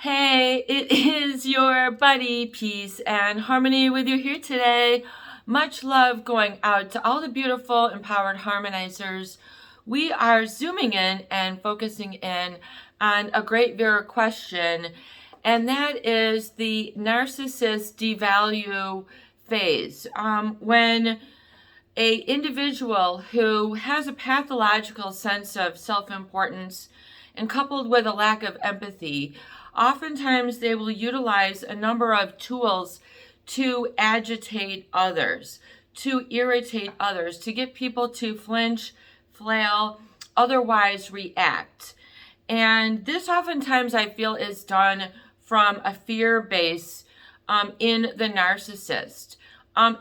Hey, it is your buddy, Peace and Harmony with you here today. Much love going out to all the beautiful, empowered harmonizers. We are zooming in and focusing in on a great viewer question, and that is the narcissist devalue phase. When a individual who has a pathological sense of self-importance and coupled with a lack of empathy, oftentimes they will utilize a number of tools to agitate others, to irritate others, to get people to flinch, flail, otherwise react. And this oftentimes I feel is done from a fear base in the narcissist.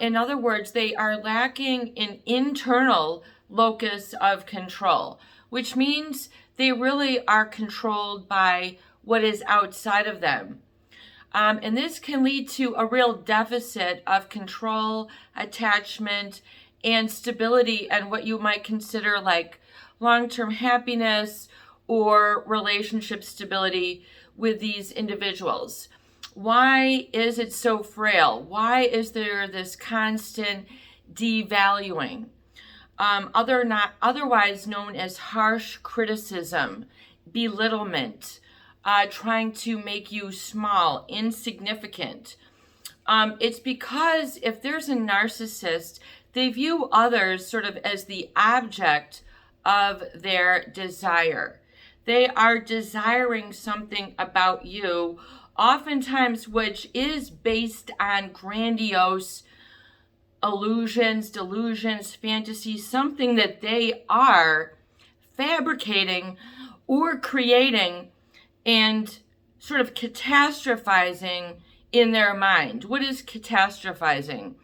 In other words, they are lacking an internal locus of control, which means they really are controlled by what is outside of them. And this can lead to a real deficit of control, attachment, and stability, and what you might consider like long-term happiness or relationship stability with these individuals. Why is it so frail? Why is there this constant devaluing? Otherwise known as harsh criticism, belittlement, trying to make you small, insignificant. It's because if there's a narcissist, they view others sort of as the object of their desire. They are desiring something about you, oftentimes which is based on grandiose illusions, delusions, fantasies, something that they are fabricating or creating and sort of catastrophizing in their mind. What is catastrophizing?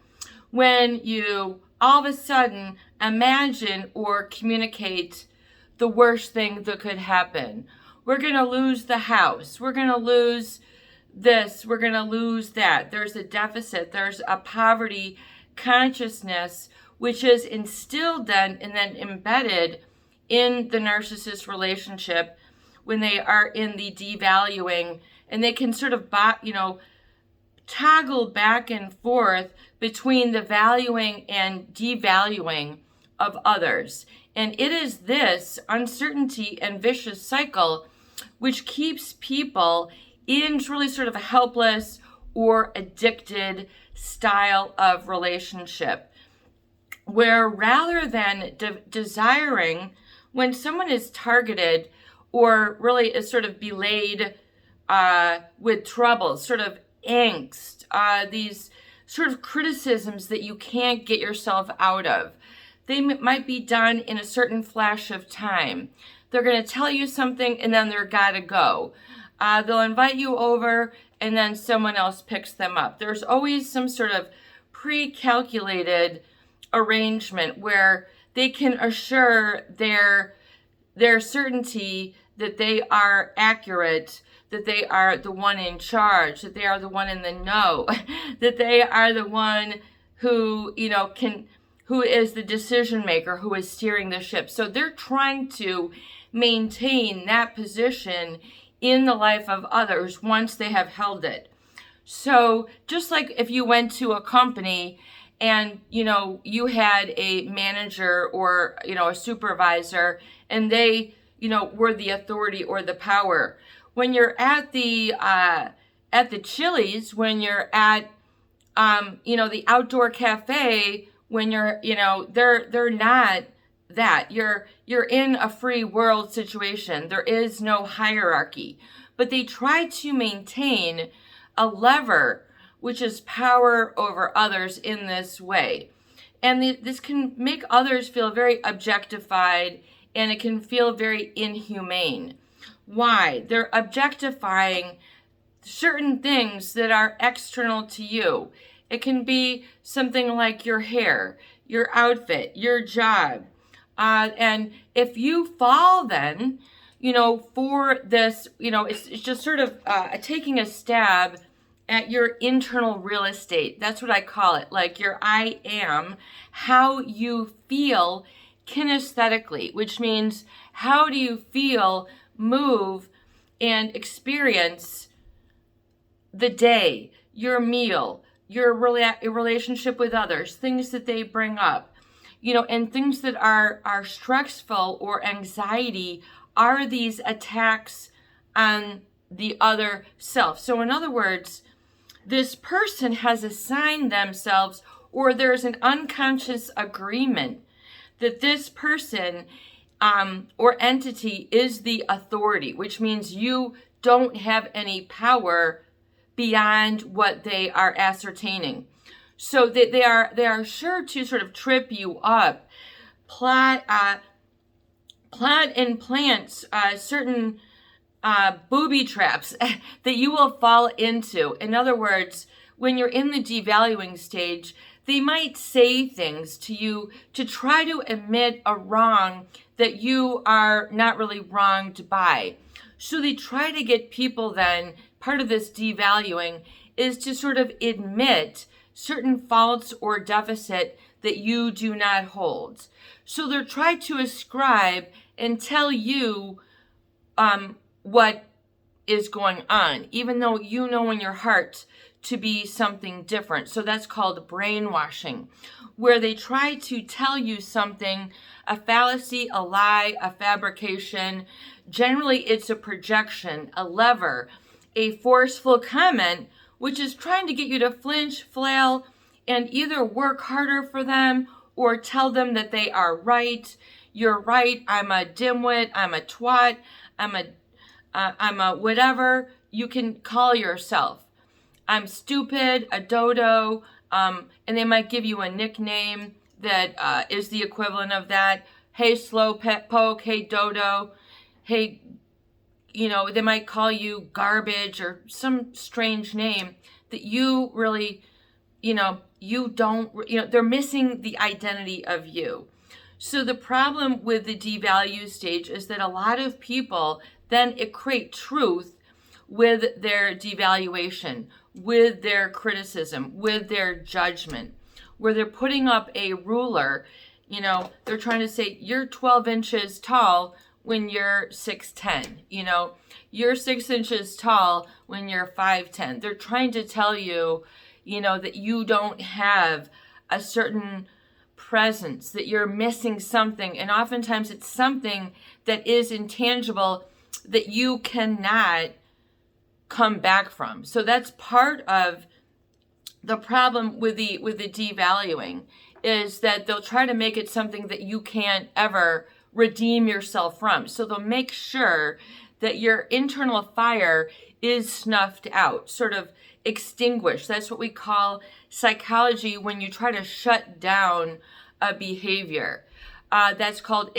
When you all of a sudden imagine or communicate the worst thing that could happen. We're going to lose the house. We're going to lose this. We're going to lose that. There's a deficit. There's a poverty consciousness, which is instilled then and then embedded in the narcissist relationship when they are in the devaluing, and they can sort of toggle back and forth between the valuing and devaluing of others. And it is this uncertainty and vicious cycle which keeps people in really sort of a helpless or addicted style of relationship, where rather than desiring, when someone is targeted or really is sort of belayed with troubles, sort of angst, these sort of criticisms that you can't get yourself out of. They might be done in a certain flash of time. They're going to tell you something and then they're got to go. They'll invite you over and then someone else picks them up. There's always some sort of pre-calculated arrangement where they can assure their certainty that they are accurate, that they are the one in charge, that they are the one in the know, that they are the one who, who is the decision maker, who is steering the ship. So they're trying to maintain that position in the life of others once they have held it. So just like if you went to a company and, you had a manager or, a supervisor, and they, were the authority or the power. When you're at the Chili's, when you're at, the outdoor cafe, when you're, they're not that. You're in a free world situation. There is no hierarchy. But they try to maintain a lever, which is power over others in this way. And this can make others feel very objectified, and it can feel very inhumane. Why? They're objectifying certain things that are external to you. It can be something like your hair, your outfit, your job. And if you fall then, for this, it's just sort of taking a stab at your internal real estate. That's what I call it, like your I am, how you feel kinesthetically, which means how do you feel, move, and experience the day, your meal, your relationship with others, things that they bring up, and things that are stressful or anxiety are these attacks on the other self. So in other words, this person has assigned themselves, or there's an unconscious agreement that this person or entity is the authority, which means you don't have any power beyond what they are ascertaining. So they are sure to sort of trip you up, plot and plant certain booby traps that you will fall into. In other words, when you're in the devaluing stage, they might say things to you to try to admit a wrong that you are not really wronged by. So they try to get people then, part of this devaluing is to sort of admit certain faults or deficit that you do not hold. So they're trying to ascribe and tell you what is going on, even though you know in your heart to be something different. So that's called brainwashing, where they try to tell you something, a fallacy, a lie, a fabrication. Generally, it's a projection, a lever, a forceful comment, which is trying to get you to flinch, flail, and either work harder for them or tell them that they are right. You're right. I'm a dimwit. I'm a twat. I'm a whatever you can call yourself. I'm stupid, a dodo, and they might give you a nickname that is the equivalent of that. Hey, slow pet poke. Hey, dodo. Hey, they might call you garbage or some strange name that you really, you don't, they're missing the identity of you. So the problem with the devalue stage is that a lot of people then equate truth with their devaluation, with their criticism, with their judgment, where they're putting up a ruler. They're trying to say you're 12 inches tall when you're 6'10", you're 6 inches tall when you're 5'10". They're trying to tell you, that you don't have a certain presence, that you're missing something. And oftentimes it's something that is intangible that you cannot come back from. So that's part of the problem with the devaluing, is that they'll try to make it something that you can't ever redeem yourself from. So they'll make sure that your internal fire is snuffed out, sort of extinguished. That's what we call psychology when you try to shut down a behavior. That's called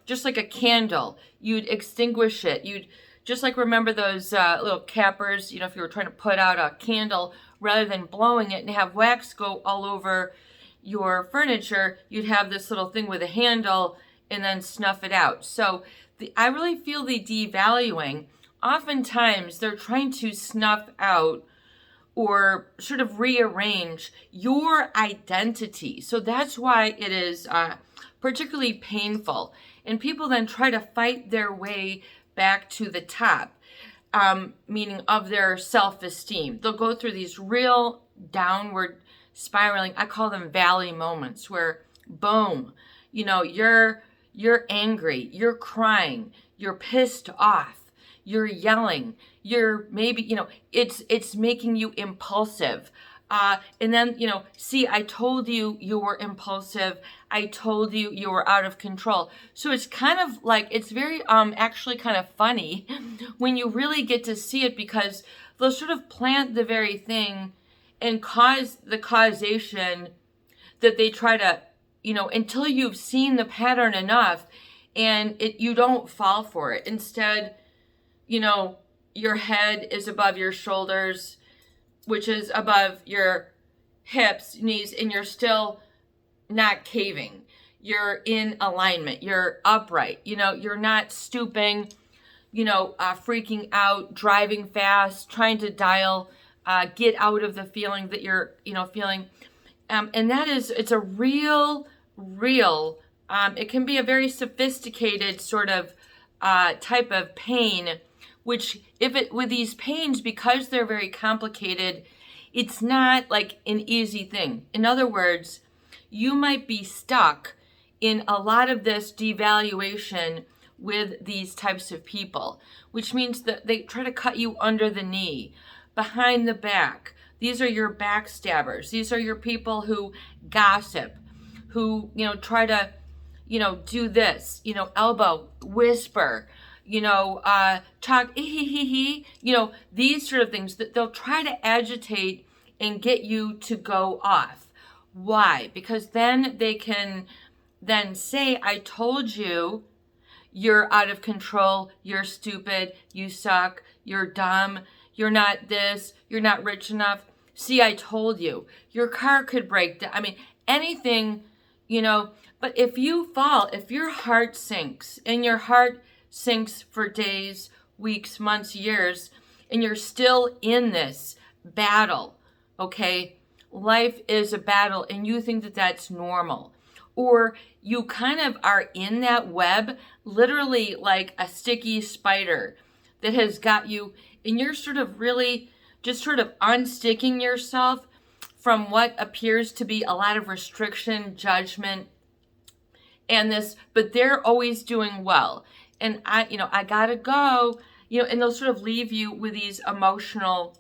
just like a candle. You'd extinguish it. You'd just like, remember those little cappers, if you were trying to put out a candle, rather than blowing it and have wax go all over your furniture, you'd have this little thing with a handle and then snuff it out. So I really feel the devaluing, oftentimes they're trying to snuff out or sort of rearrange your identity. So that's why it is particularly painful. And people then try to fight their way back to the top, meaning of their self-esteem. They'll go through these real downward spiraling, I call them valley moments, where boom, you're angry, you're crying, you're pissed off, you're yelling, you're maybe, it's making you impulsive. And then, see, I told you you were impulsive. I told you you were out of control. So it's kind of like, it's very, actually kind of funny when you really get to see it, because they'll sort of plant the very thing and cause the causation that they try to, until you've seen the pattern enough and you don't fall for it. Instead, your head is above your shoulders, which is above your hips, knees, and you're still not caving. You're in alignment. You're upright. You're not stooping, freaking out, driving fast, trying to get out of the feeling that you're, feeling. And that is, it's a real, it can be a very sophisticated sort of type of pain which with these pains, because they're very complicated, it's not like an easy thing. In other words, you might be stuck in a lot of this devaluation with these types of people, which means that they try to cut you under the knee, behind the back. These are your backstabbers. These are your people who gossip, who, try to, do this, elbow, whisper, talk, these sort of things that they'll try to agitate and get you to go off. Why? Because then they can then say, I told you, you're out of control, you're stupid, you suck, you're dumb, you're not this, you're not rich enough. See, I told you, your car could break down. I mean, anything, but if you fall, if your heart sinks, and your heart sinks for days, weeks, months, years, and you're still in this battle, okay? Life is a battle, and you think that that's normal. Or you kind of are in that web, literally like a sticky spider that has got you, and you're sort of really just sort of unsticking yourself from what appears to be a lot of restriction, judgment, and this, but they're always doing well. And I gotta go, and they'll sort of leave you with these emotional,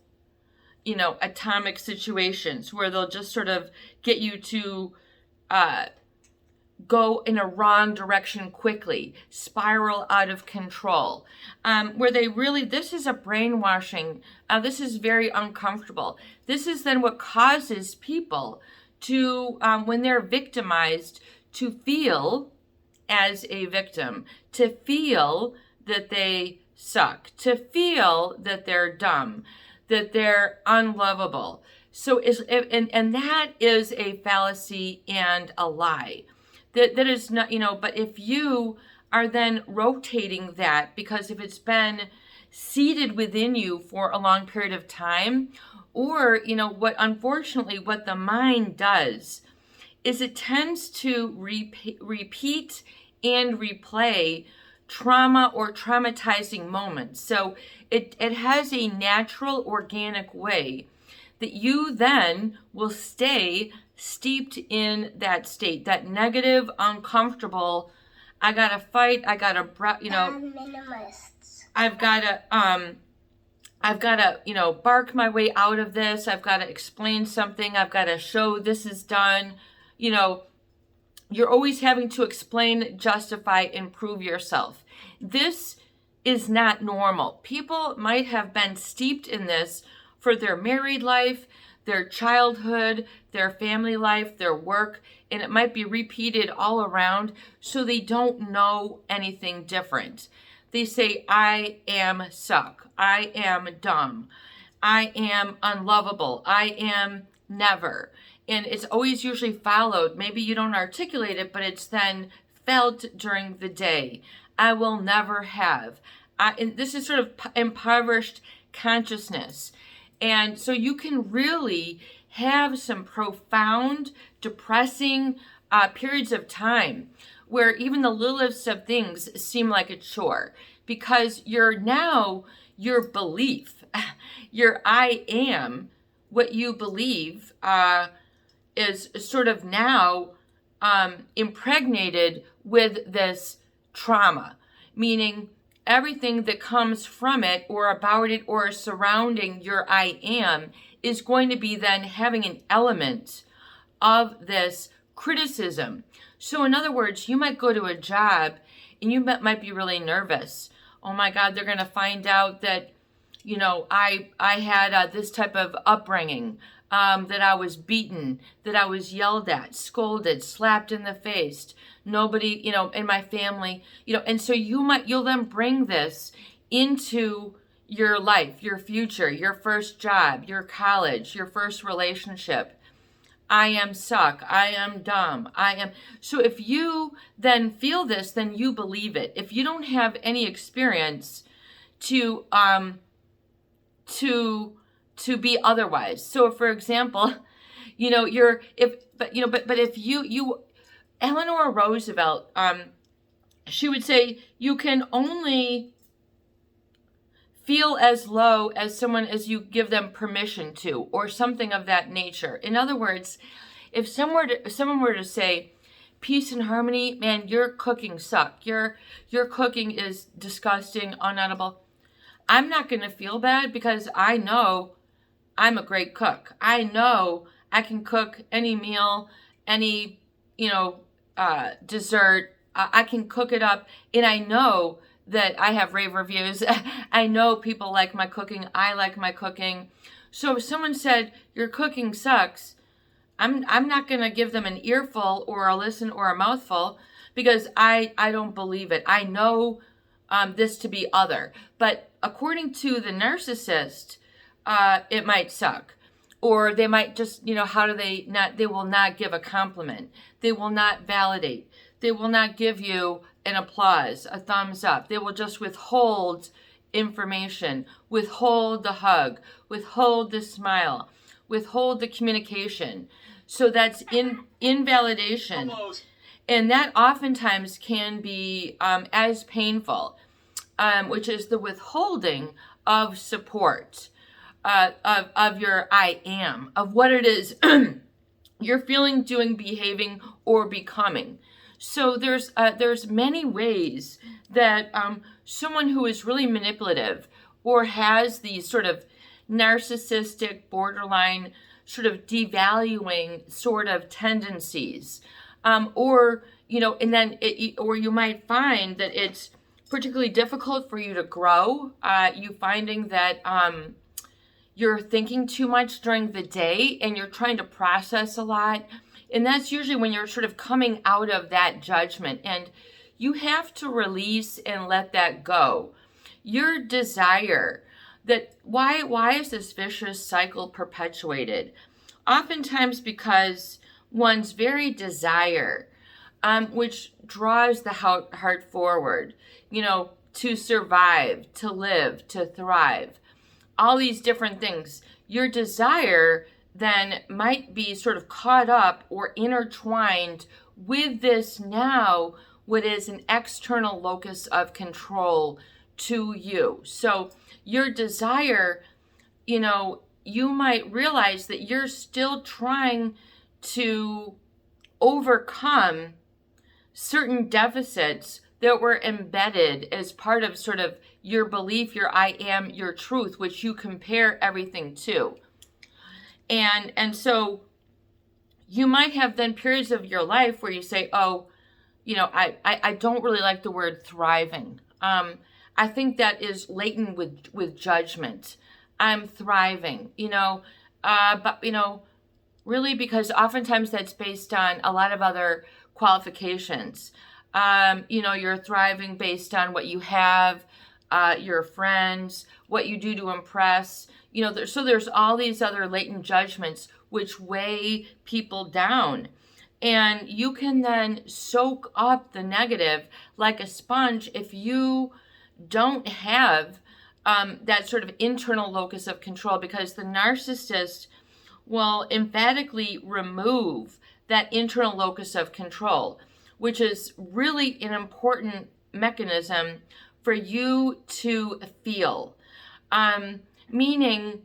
atomic situations where they'll just sort of get you to go in a wrong direction quickly, spiral out of control, where this is a brainwashing. This is very uncomfortable. This is then what causes people to, when they're victimized, to feel as a victim, to feel that they suck, to feel that they're dumb, that they're unlovable. So and that is a fallacy and a lie. That is not, but if you are then rotating that, because if it's been seated within you for a long period of time, or, what the mind does is it tends to repeat and replay trauma or traumatizing moments. So it has a natural, organic way that you then will stay steeped in that state, that negative, uncomfortable, I gotta fight, I gotta, I've gotta, bark my way out of this, I've gotta explain something, I've gotta show this is done, you're always having to explain, justify, and prove yourself. This is not normal. People might have been steeped in this for their married life, their childhood, their family life, their work, and it might be repeated all around, so they don't know anything different. They say, I am suck, I am dumb, I am unlovable, I am never. And it's always usually followed, maybe you don't articulate it, but it's then felt during the day. I will never have. And this is sort of impoverished consciousness. And so you can really have some profound, depressing periods of time where even the littlest of things seem like a chore, because your belief, your I am, what you believe is sort of now impregnated with this trauma, meaning everything that comes from it or about it or surrounding your I am is going to be then having an element of this criticism. So in other words, you might go to a job and you might be really nervous. Oh my God, they're going to find out that, I had this type of upbringing, that I was beaten, that I was yelled at, scolded, slapped in the face. Nobody, in my family, and so you'll then bring this into your life, your future, your first job, your college, your first relationship. I am suck, I am dumb, I am. So if you then feel this, then you believe it. If you don't have any experience to be otherwise. So for example, if you Eleanor Roosevelt, she would say, you can only feel as low as someone as you give them permission to, or something of that nature. In other words, if someone were to say, peace and harmony, man, your cooking sucked. Your cooking is disgusting, unedible. I'm not going to feel bad because I know I'm a great cook. I know I can cook any meal, any, dessert. I can cook it up, and I know that I have rave reviews. I know people like my cooking. I like my cooking. So if someone said, your cooking sucks, I'm not going to give them an earful or a listen or a mouthful, because I don't believe it. I know this to be other. But according to the narcissist, it might suck. Or they might just, how do they not, they will not give a compliment. They will not validate. They will not give you an applause, a thumbs up. They will just withhold information, withhold the hug, withhold the smile, withhold the communication. So that's invalidation. Almost. And that oftentimes can be as painful, which is the withholding of support, of your I am, of what it is you're feeling, doing, behaving, or becoming. So there's many ways that someone who is really manipulative or has these sort of narcissistic, borderline, sort of devaluing sort of tendencies, or you might find that it's particularly difficult for you to grow. You finding that you're thinking too much during the day and you're trying to process a lot. And that's usually when you're sort of coming out of that judgment, and you have to release and let that go. Your desire that, why is this vicious cycle perpetuated? Oftentimes because one's very desire, which draws the heart forward, to survive, to live, to thrive, all these different things. Your desire then might be sort of caught up or intertwined with this now, what is an external locus of control to you. So your desire, you might realize that you're still trying to overcome certain deficits that were embedded as part of sort of your belief, your I am, your truth, which you compare everything to. And so you might have then periods of your life where you say, I don't really like the word thriving. I think that is latent with judgment. I'm thriving, but really, because oftentimes that's based on a lot of other qualifications. You're thriving based on what you have, your friends, what you do to impress. So there's all these other latent judgments which weigh people down. And you can then soak up the negative like a sponge if you don't have that sort of internal locus of control, because the narcissist will emphatically remove that internal locus of control, which is really an important mechanism for you to feel. Meaning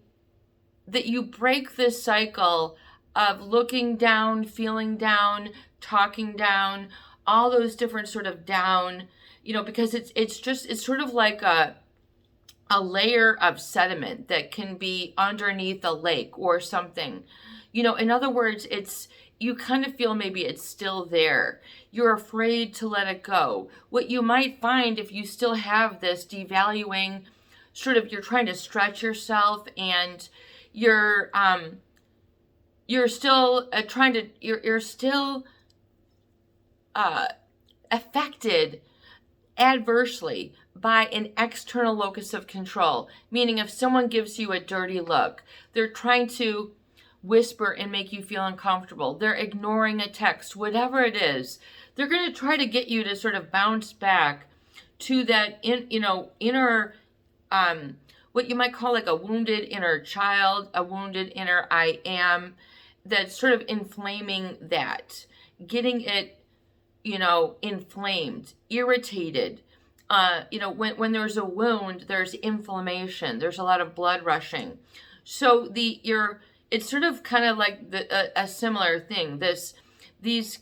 that you break this cycle of looking down, feeling down, talking down, all those different sort of down, because it's sort of like a layer of sediment that can be underneath a lake or something. In other words, you kind of feel maybe it's still there. You're afraid to let it go. What you might find if you still have this devaluing sort of, you're trying to stretch yourself, and you're still you're still affected adversely by an external locus of control. Meaning if someone gives you a dirty look, they're trying to whisper and make you feel uncomfortable, they're ignoring a text, whatever it is, they're going to try to get you to sort of bounce back to that inner what you might call like a wounded inner child, a wounded inner I am, that's sort of inflaming that, getting it, inflamed, irritated, when there's a wound, there's inflammation, there's a lot of blood rushing. So it's sort of kind of like a similar thing. These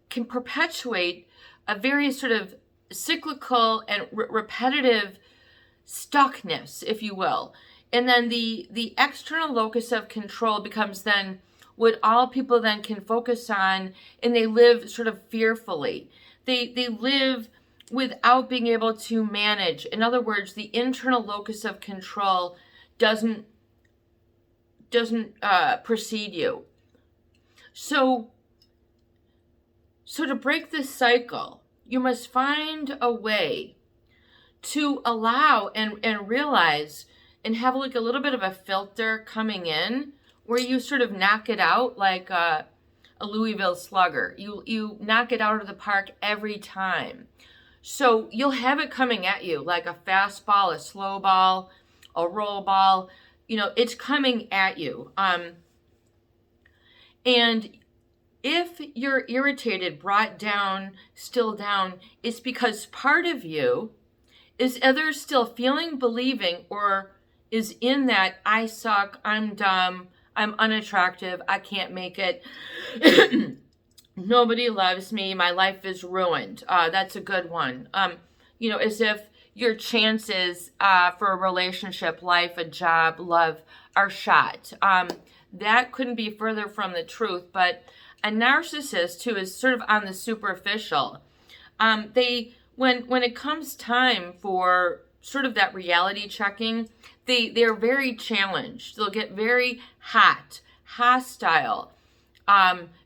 can perpetuate a very sort of cyclical and repetitive stuckness, if you will. And then the external locus of control becomes then what all people then can focus on, and they live sort of fearfully. They live without being able to manage. In other words, the internal locus of control doesn't precede you. So to break this cycle, you must find a way to allow and realize and have like a little bit of a filter coming in where you sort of knock it out like a Louisville Slugger. You knock it out of the park every time. So you'll have it coming at you like a fastball, a slow ball, a roll ball. It's coming at you. And if you're irritated, brought down, still down, it's because part of you is either still feeling, believing, or is in that I suck, I'm dumb, I'm unattractive, I can't make it, nobody loves me, my life is ruined. That's a good one. As if your chances for a relationship, life, a job, love are shot. That couldn't be further from the truth. But a narcissist who is sort of on the superficial, when it comes time for sort of that reality checking, they're very challenged. They'll get very hot, hostile,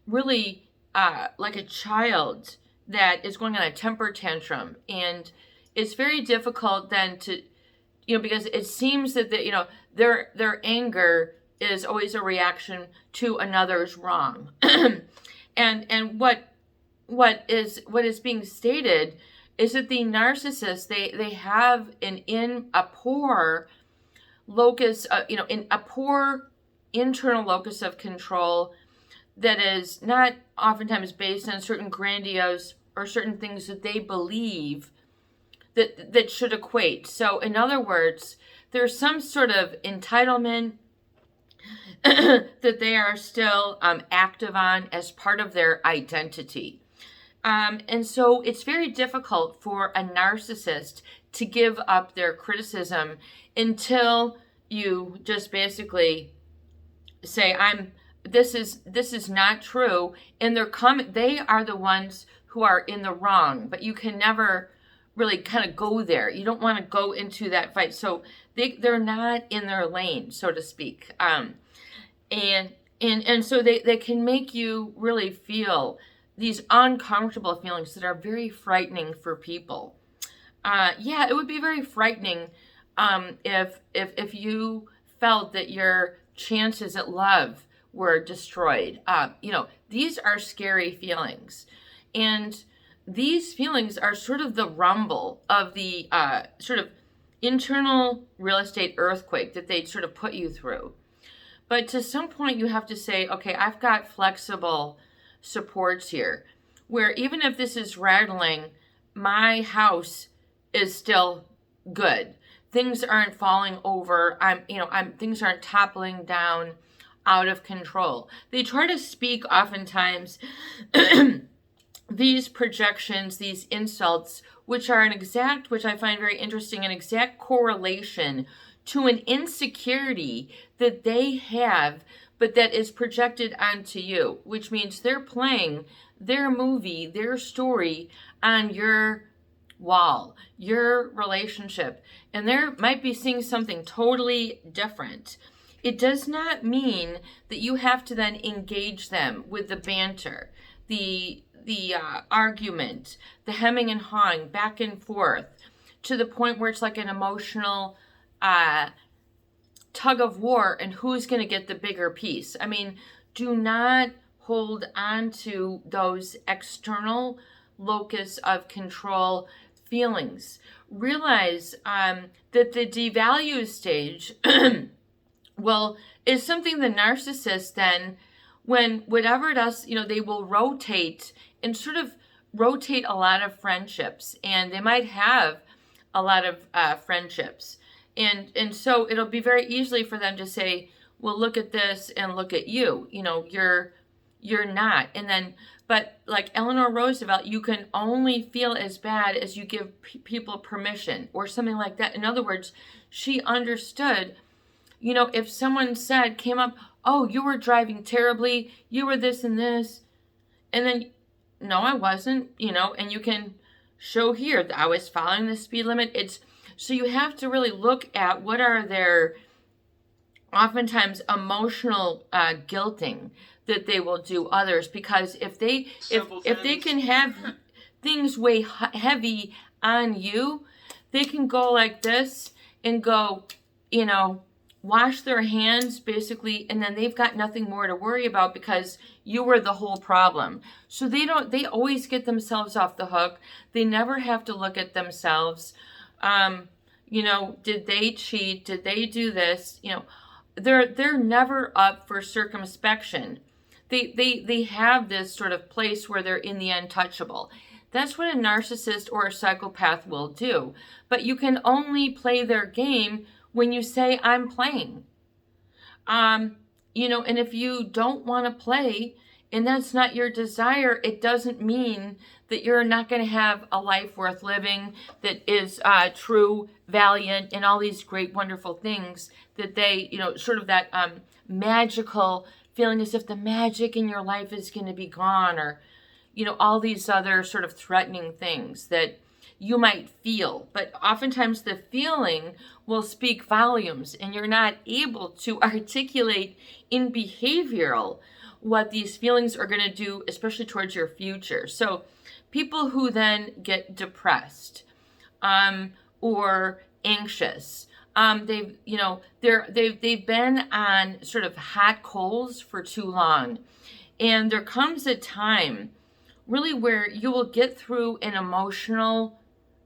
really like a child that is going on a temper tantrum. And it's very difficult then to, because it seems that their anger is always a reaction to another's wrong. and what is being stated is that the narcissist, they have a poor locus, in a poor internal locus of control that is not oftentimes based on certain grandiose or certain things that they believe that should equate. So in other words, there's some sort of entitlement that they are still active on as part of their identity. And so it's very difficult for a narcissist to give up their criticism until you just basically say, this is not true, and they are the ones who are in the wrong, but you can never really kind of go there. You don't want to go into that fight. So they're not in their lane, so to speak. And so they can make you really feel these uncomfortable feelings that are very frightening for people. It would be very frightening if you felt that your chances at love were destroyed. These are scary feelings. And these feelings are sort of the rumble of the sort of internal real estate earthquake that they sort of put you through. But to some point you have to say, okay, I've got flexible supports here, where even if this is rattling, my house is still good. Things aren't falling over. Things aren't toppling down out of control. They try to speak oftentimes these projections, these insults, which are which I find very interesting, an exact correlation to an insecurity that they have, but that is projected onto you, which means they're playing their movie, their story on your wall, your relationship, and they might be seeing something totally different. It does not mean that you have to then engage them with the banter, the argument, the hemming and hawing back and forth to the point where it's like an emotional tug of war and who's going to get the bigger piece. I mean, do not hold on to those external locus of control feelings. Realize that the devalue stage is something the narcissist then, when whatever it is, they will rotate and sort of rotate a lot of friendships, and they might have a lot of friendships. And so it'll be very easily for them to say, well, look at this and look at you. You know, you're not. And then, but like Eleanor Roosevelt, you can only feel as bad as you give people permission or something like that. In other words, she understood, you know, if someone came up, oh, you were driving terribly, you were this and this, and then, no, I wasn't, you know, and you can show here that I was following the speed limit. So you have to really look at what are their oftentimes emotional guilting that they will do others, because if they can have things weigh heavy on you, they can go like this and go, you know, wash their hands basically, and then they've got nothing more to worry about because you were the whole problem. So they always get themselves off the hook. They never have to look at themselves. You know, did they cheat? Did they do this? You know, they're never up for circumspection. They have this sort of place where they're in the untouchable. That's what a narcissist or a psychopath will do. But you can only play their game when you say, I'm playing. You know, and if you don't want to play and that's not your desire, it doesn't mean that you're not going to have a life worth living that is true, valiant, and all these great, wonderful things that they, you know, sort of that magical feeling as if the magic in your life is going to be gone, or, you know, all these other sort of threatening things that you might feel. But oftentimes the feeling will speak volumes, and you're not able to articulate in behavioral what these feelings are going to do, especially towards your future. So people who then get depressed or anxious, they've been on sort of hot coals for too long, and there comes a time really where you will get through an emotional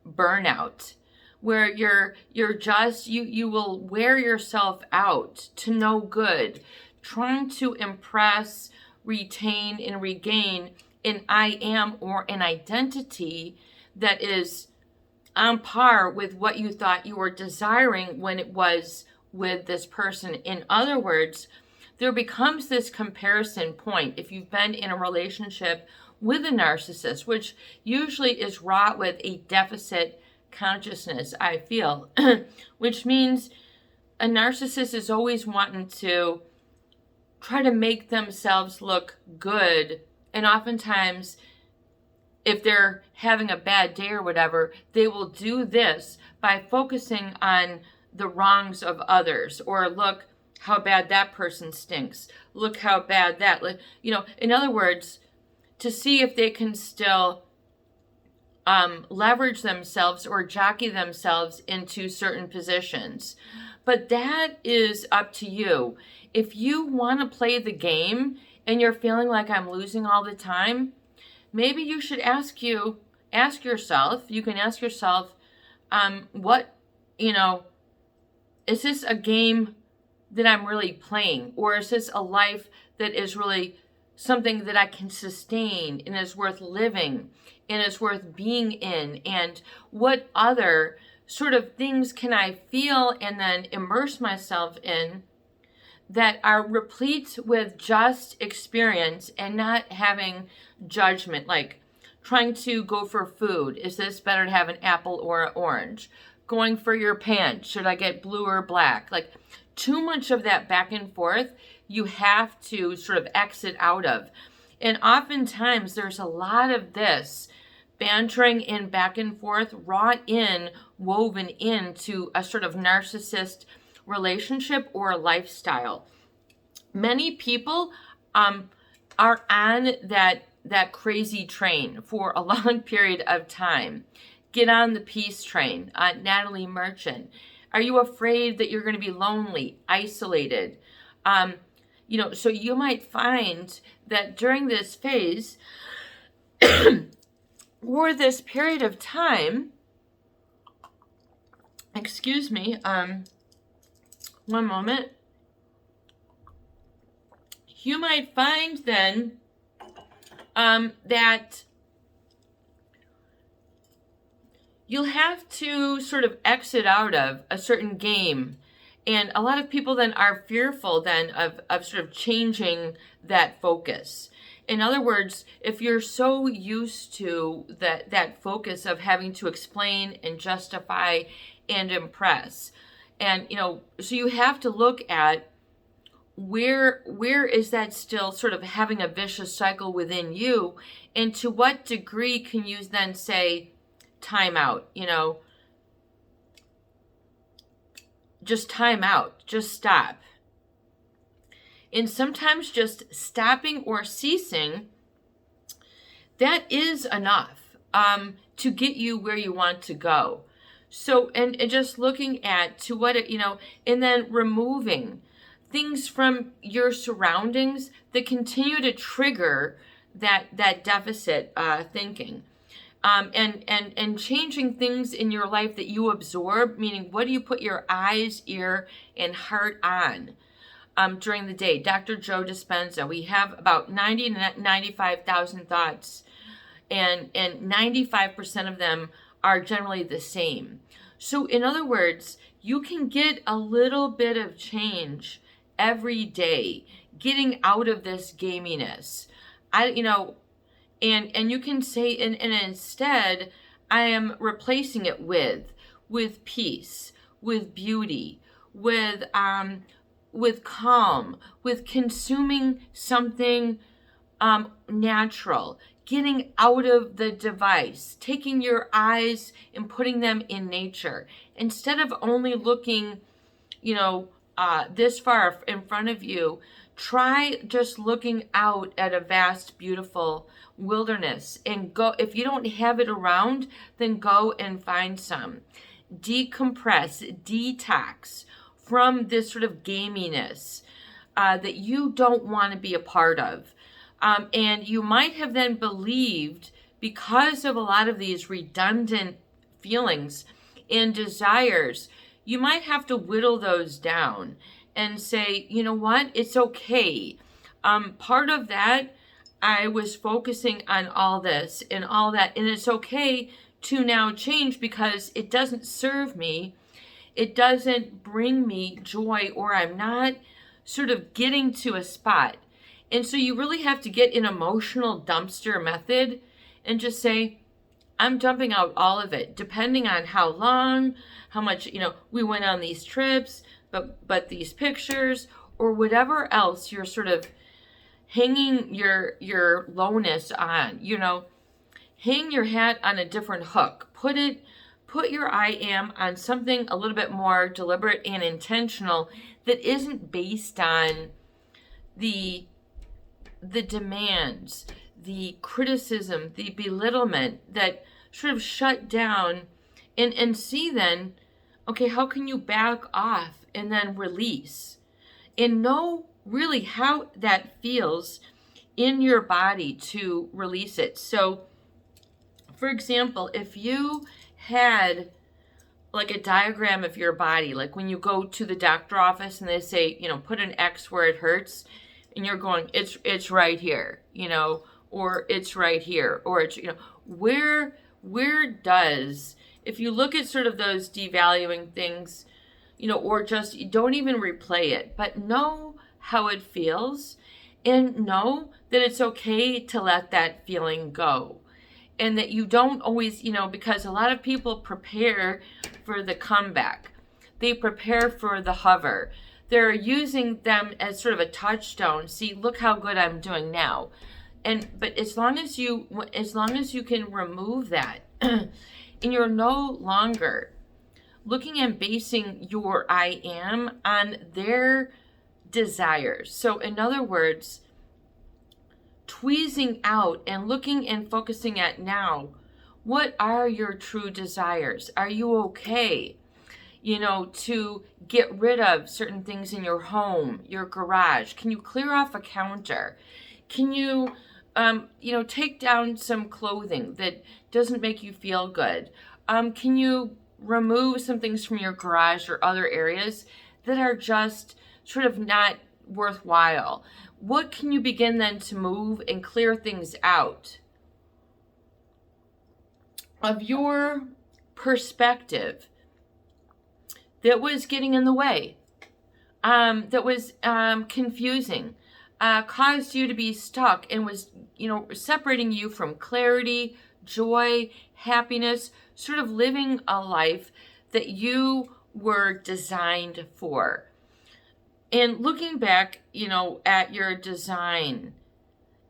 burnout, where you will wear yourself out to no good, trying to impress, retain, and regain an I am or an identity that is on par with what you thought you were desiring when it was with this person. In other words, there becomes this comparison point if you've been in a relationship with a narcissist, which usually is wrought with a deficit consciousness, I feel, which means a narcissist is always wanting to try to make themselves look good. And oftentimes, if they're having a bad day or whatever, they will do this by focusing on the wrongs of others, or look how bad that person stinks. Look how bad that, you know, in other words, to see if they can still leverage themselves or jockey themselves into certain positions. But that is up to you. If you want to play the game and you're feeling like I'm losing all the time, maybe you should ask yourself, you can ask yourself, what, you know, is this a game that I'm really playing? Or is this a life that is really something that I can sustain and is worth living and is worth being in? And what other sort of things can I feel and then immerse myself in that are replete with just experience and not having judgment, like trying to go for food. Is this better to have an apple or an orange? Going for your pants. Should I get blue or black? Like too much of that back and forth, you have to sort of exit out of. And oftentimes there's a lot of this bantering and back and forth woven into a sort of narcissist relationship or lifestyle. Many people are on that crazy train for a long period of time. Get on the peace train. Natalie Merchant. Are you afraid that you're going to be lonely, isolated? You know, so you might find that during this phase or this period of time, excuse me, one moment. You might find then that you'll have to sort of exit out of a certain game. And a lot of people then are fearful then of sort of changing that focus. In other words, if you're so used to that focus of having to explain and justify and impress, and so you have to look at where is that still sort of having a vicious cycle within you, and to what degree can you then say, time out, just time out, just stop. And sometimes just stopping or ceasing, that is enough to get you where you want to go. So, and just looking at to what it, and then removing things from your surroundings that continue to trigger that deficit thinking. And changing things in your life that you absorb, meaning what do you put your eyes, ear, and heart on during the day? Dr. Joe Dispenza, we have about 90 to 95,000 thoughts, and 95% of them are generally the same. So in other words, you can get a little bit of change every day, getting out of this gaminess. And you can say, and instead, I am replacing it with peace, with beauty, with calm, with consuming something natural, getting out of the device, taking your eyes and putting them in nature. Instead of only looking, this far in front of you, try just looking out at a vast, beautiful wilderness, and go. If you don't have it around, then go and find some. Decompress, detox from this sort of gaminess that you don't want to be a part of. And you might have then believed, because of a lot of these redundant feelings and desires, you might have to whittle those down and say, you know what, it's okay. Part of that, I was focusing on all this and all that, and it's okay to now change because it doesn't serve me. It doesn't bring me joy, or I'm not sort of getting to a spot. And so you really have to get an emotional dumpster method and just say, I'm dumping out all of it, depending on how long, how much, we went on these trips, but these pictures, or whatever else you're sort of hanging your lowness on, hang your hat on a different hook. Put your I am on something a little bit more deliberate and intentional that isn't based on the demands, the criticism, the belittlement that sort of shut down, and see then, okay, how can you back off and then release and know really how that feels in your body to release it. So, for example, if you had like a diagram of your body, like when you go to the doctor office and they say, put an X where it hurts, and you're going, it's right here, or it's right here, or it's, where does, if you look at sort of those devaluing things, or just don't even replay it, but know how it feels, and know that it's okay to let that feeling go. And that you don't always, because a lot of people prepare for the comeback. They prepare for the hover. They're using them as sort of a touchstone. See, look how good I'm doing now. But as long as you can remove that, and you're no longer looking and basing your I am on their desires. So in other words, tweezing out and looking and focusing at now, what are your true desires? Are you okay, to get rid of certain things in your home, your garage? Can you clear off a counter? Can you, take down some clothing that doesn't make you feel good? Can you remove some things from your garage or other areas that are just sort of not worthwhile? What can you begin then to move and clear things out of your perspective that was getting in the way, that was confusing, caused you to be stuck, and was, separating you from clarity, joy, happiness, sort of living a life that you were designed for. And looking back, at your design,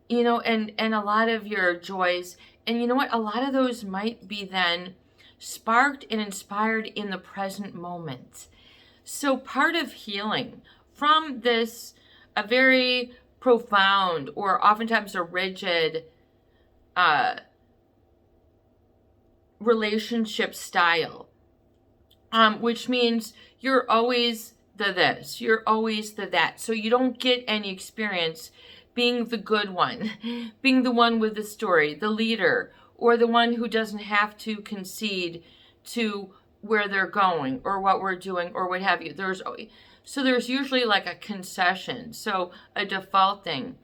and a lot of your joys, and you know what? A lot of those might be then sparked and inspired in the present moment. So part of healing from this, a very profound or oftentimes a rigid relationship style, which means you're always the this, you're always the that. So you don't get any experience being the good one, being the one with the story, the leader, or the one who doesn't have to concede to where they're going or what we're doing or what have you. There's usually like a concession, so a defaulting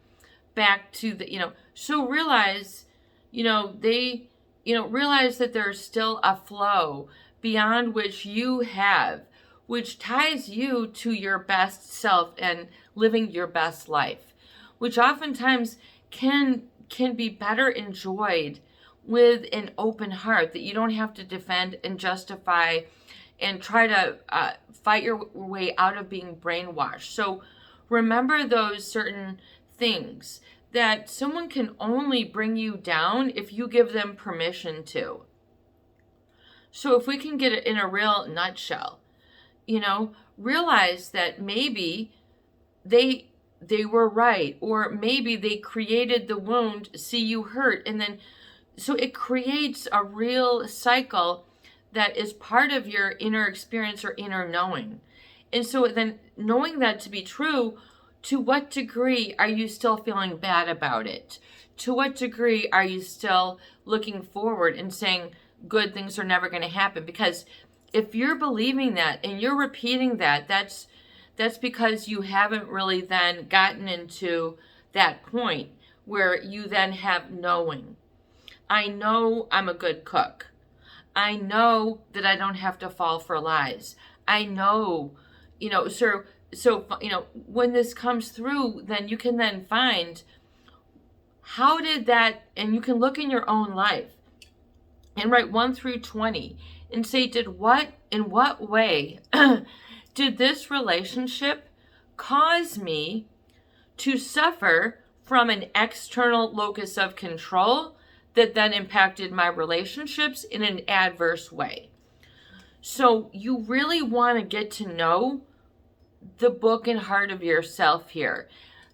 back to the, so realize, realize that there's still a flow beyond which you have, which ties you to your best self and living your best life, which oftentimes can be better enjoyed with an open heart, that you don't have to defend and justify and try to fight your way out of being brainwashed. So remember those certain things that someone can only bring you down if you give them permission to. So if we can get it in a real nutshell, realize that maybe they were right, or maybe they created the wound, see you hurt, and then so it creates a real cycle that is part of your inner experience or inner knowing. And so then, knowing that to be true, to what degree are you still feeling bad about it? To what degree are you still looking forward and saying good things are never going to happen? Because if you're believing that and you're repeating that, that's because you haven't really then gotten into that point where you then have knowing. I know I'm a good cook. I know that I don't have to fall for lies. I know, so when this comes through, then you can then find how did that, and you can look in your own life and write 1 through 20 and say, in what way did this relationship cause me to suffer from an external locus of control that then impacted my relationships in an adverse way? So you really want to get to know the book and heart of yourself here.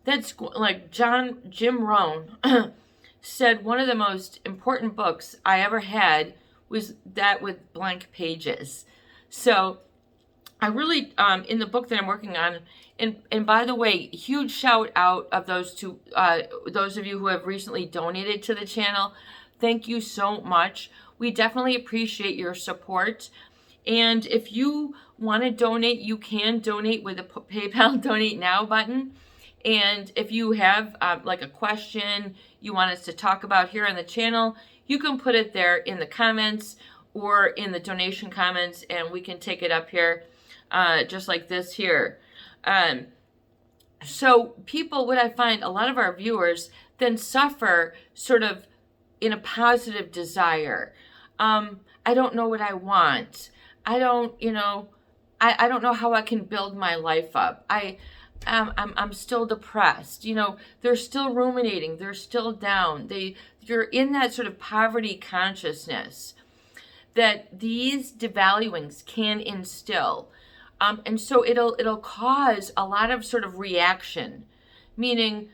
That's like Jim Rohn said, one of the most important books I ever had was that with blank pages. So I really, in the book that I'm working on, and by the way, huge shout out of those of you who have recently donated to the channel. Thank you so much. We definitely appreciate your support. And if you want to donate, you can donate with the PayPal Donate Now button. And if you have like a question you want us to talk about here on the channel, you can put it there in the comments or in the donation comments, and we can take it up here just like this here. So people, what I find, a lot of our viewers then suffer sort of in a positive desire. I don't know what I want. I don't, I don't know how I can build my life up. I'm still depressed. They're still ruminating. They're still down. You're in that sort of poverty consciousness that these devaluings can instill. And so it'll cause a lot of sort of reaction, meaning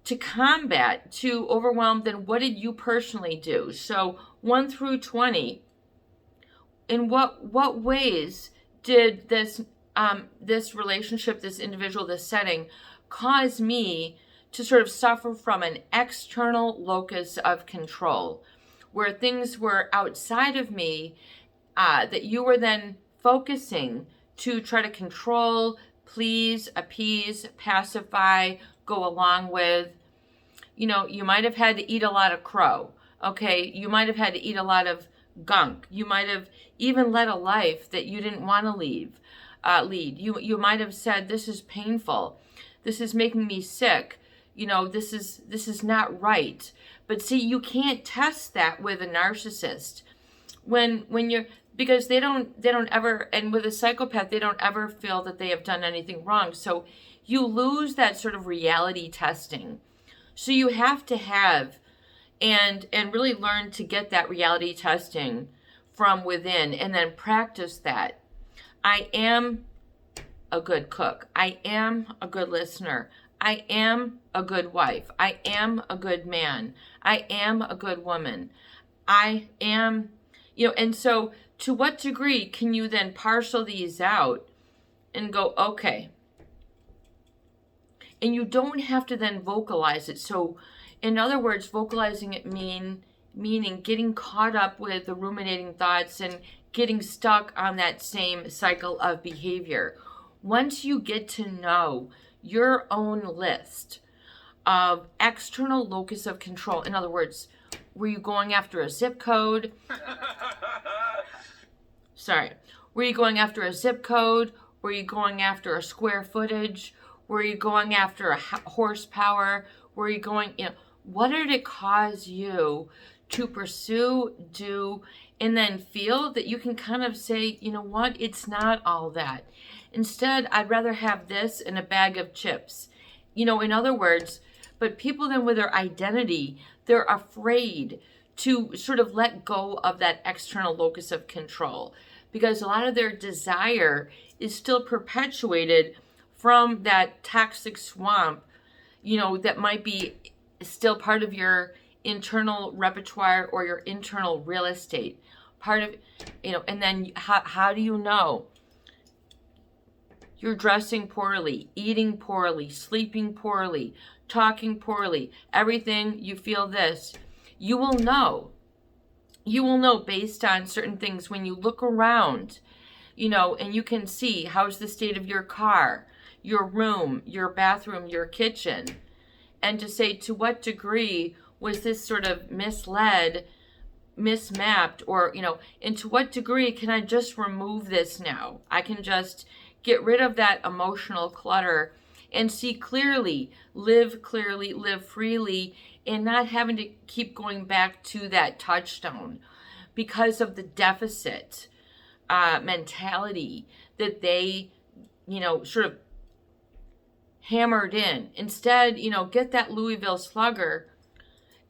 to combat, to overwhelm, then what did you personally do? So 1 through 20, in what ways did this relationship, this individual, this setting, cause me to sort of suffer from an external locus of control, where things were outside of me that you were then focusing to try to control, please, appease, pacify, go along with. You might have had to eat a lot of crow, okay? You might have had to eat a lot of gunk. You might have even led a life that you didn't want to lead. You might have said, this is painful. This is making me sick. You know, this is not right. But see, you can't test that with a narcissist. When you're, because they don't ever, and with a psychopath, they don't ever feel that they have done anything wrong. So you lose that sort of reality testing. So you have to have and really learn to get that reality testing from within, and then practice that. I am a good cook. I am a good listener. I am a good wife. I am a good man. I am a good woman. I am, you know, and so to what degree can you then parcel these out and go, okay. And you don't have to then vocalize it. So in other words, vocalizing it meaning getting caught up with the ruminating thoughts and getting stuck on that same cycle of behavior. Once you get to know your own list of external locus of control, in other words, were you going after a zip code? Sorry. Were you going after a zip code? Were you going after a square footage? Were you going after a horsepower? Were you going, you know, what did it cause you to pursue, do, and then feel that you can kind of say, you know what, it's not all that. Instead, I'd rather have this in a bag of chips. You know, in other words, but people then with their identity, they're afraid to sort of let go of that external locus of control, because a lot of their desire is still perpetuated from that toxic swamp, you know, that might be still part of your internal repertoire or your internal real estate. Part of, you know, and then how do you know? You're dressing poorly, eating poorly, sleeping poorly, talking poorly, everything, you feel this. You will know. You will know based on certain things when you look around, you know, and you can see how's the state of your car, your room, your bathroom, your kitchen. And to say, to what degree was this sort of misled, mismapped, or, you know, and to what degree can I just remove this now? I can just get rid of that emotional clutter and see clearly, live freely, and not having to keep going back to that touchstone because of the deficit mentality that they, you know, sort of hammered in. Instead, you know, get that Louisville Slugger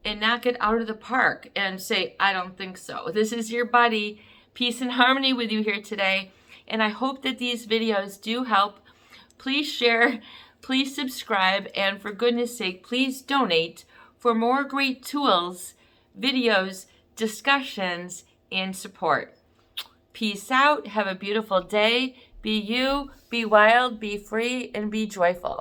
and knock it out of the park and say, I don't think so. This is your buddy. Peace and harmony with you here today. And I hope that these videos do help. Please share, please subscribe, and for goodness sake, please donate for more great tools, videos, discussions, and support. Peace out. Have a beautiful day. Be you, be wild, be free, and be joyful.